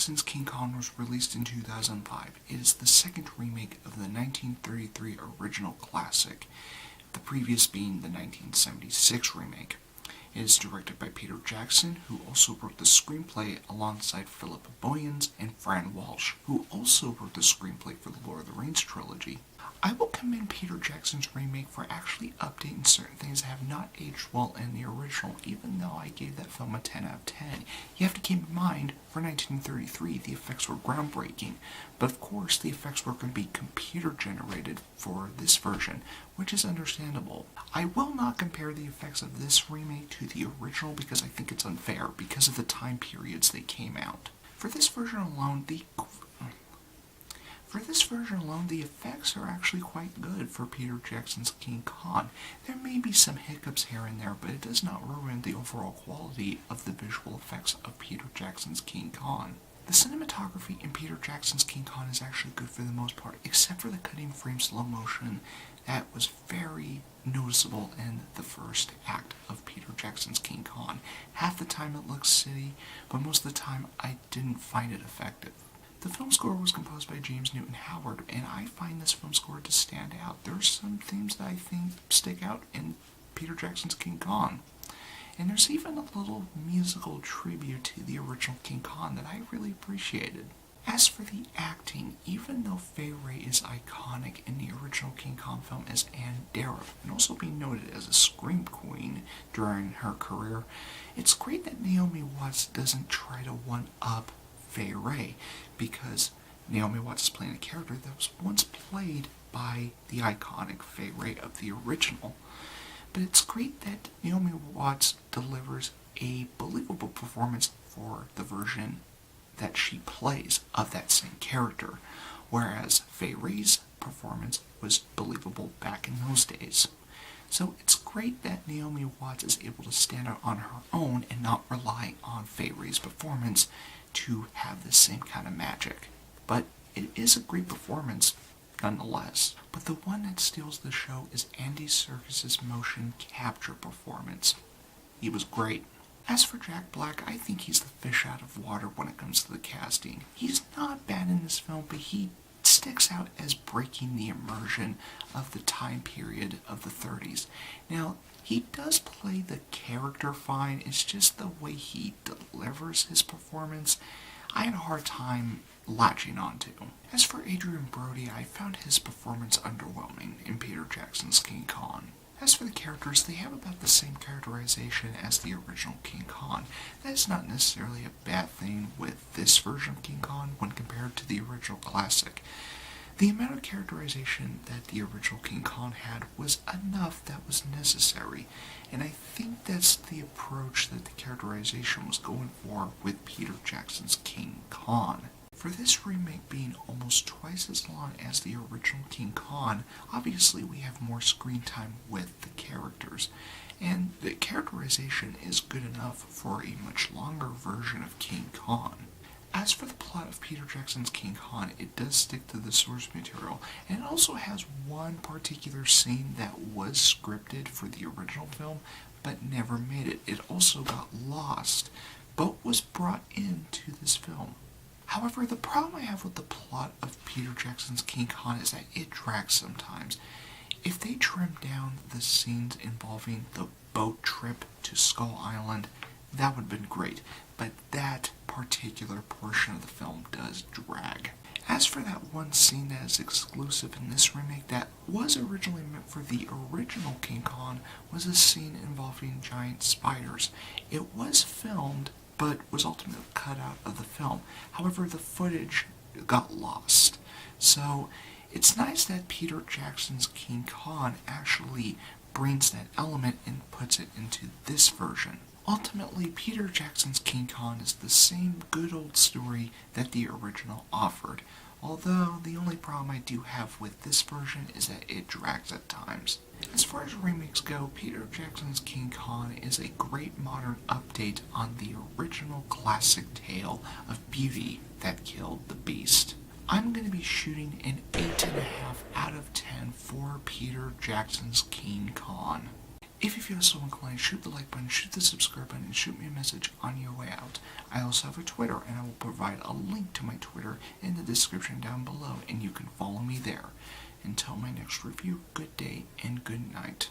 Jackson's King Kong was released in 2005. It is the second remake of the 1933 original classic, the previous being the 1976 remake. It is directed by Peter Jackson, who also wrote the screenplay alongside Philip Boyens and Fran Walsh, who also wrote the screenplay for the Lord of the Rings trilogy. I will commend Peter Jackson's remake for actually updating certain things that have not aged well in the original, even though I gave that film a 10 out of 10. You have to keep in mind, for 1933, the effects were groundbreaking, but of course the effects were going to be computer generated for this version, which is understandable. I will not compare the effects of this remake to the original because I think it's unfair because of the time periods they came out. For this version alone, the effects are actually quite good for Peter Jackson's King Kong. There may be some hiccups here and there, but it does not ruin the overall quality of the visual effects of Peter Jackson's King Kong. The cinematography in Peter Jackson's King Kong is actually good for the most part, except for the cutting frame slow motion that was very noticeable in the first act of Peter Jackson's King Kong. Half the time it looks silly, but most of the time I didn't find it effective. The film score was composed by James Newton Howard, and I find this film score to stand out. There are some themes that I think stick out in Peter Jackson's King Kong. And there's even a little musical tribute to the original King Kong that I really appreciated. As for the acting, even though Fay Wray is iconic in the original King Kong film as Ann Darrow, and also being noted as a scream queen during her career, it's great that Naomi Watts doesn't try to one-up Fay Wray, because Naomi Watts is playing a character that was once played by the iconic Fay Wray of the original. But it's great that Naomi Watts delivers a believable performance for the version that she plays of that same character, whereas Fay Wray's performance was believable back in those days. So it's great that Naomi Watts is able to stand out on her own and not rely on Fay Wray's performance to have the same kind of magic. But it is a great performance nonetheless. But the one that steals the show is Andy Serkis's motion capture performance. He was great. As for Jack Black, I think he's the fish out of water when it comes to the casting. He's not bad in this film, but he sticks out as breaking the immersion of the time period of the 30s. Now, he does play the character fine, it's just the way he delivers his performance I had a hard time latching onto. As for Adrian Brody, I found his performance underwhelming in Peter Jackson's King Kong. As for the characters, they have about the same characterization as the original King Kong. That is not necessarily a bad thing with this version of King Kong when compared to the original classic. The amount of characterization that the original King Kong had was enough that was necessary, and I think that's the approach that the characterization was going for with Peter Jackson's King Kong. For this remake being almost twice as long as the original King Kong, obviously we have more screen time with the characters, and the characterization is good enough for a much longer version of King Kong. As for the plot of Peter Jackson's King Kong, it does stick to the source material, and it also has one particular scene that was scripted for the original film, but never made it. It also got lost, but was brought into this film. However, the problem I have with the plot of Peter Jackson's King Kong is that it drags sometimes. If they trimmed down the scenes involving the boat trip to Skull Island, that would have been great, but that particular portion of the film does drag. As for that one scene that is exclusive in this remake that was originally meant for the original King Kong, was a scene involving giant spiders. It was filmed, but was ultimately cut out of the film. However, the footage got lost. So, it's nice that Peter Jackson's King Kong actually brings that element and puts it into this version. Ultimately, Peter Jackson's King Kong is the same good old story that the original offered, although the only problem I do have with this version is that it drags at times. As far as remakes go, Peter Jackson's King Kong is a great modern update on the original classic tale of Beauty that killed the Beast. I'm going to be shooting an 8.5 out of 10 for Peter Jackson's King Kong. If you feel so inclined, shoot the like button, shoot the subscribe button, and shoot me a message on your way out. I also have a Twitter, and I will provide a link to my Twitter in the description down below, and you can follow me there. Until my next review, good day and good night.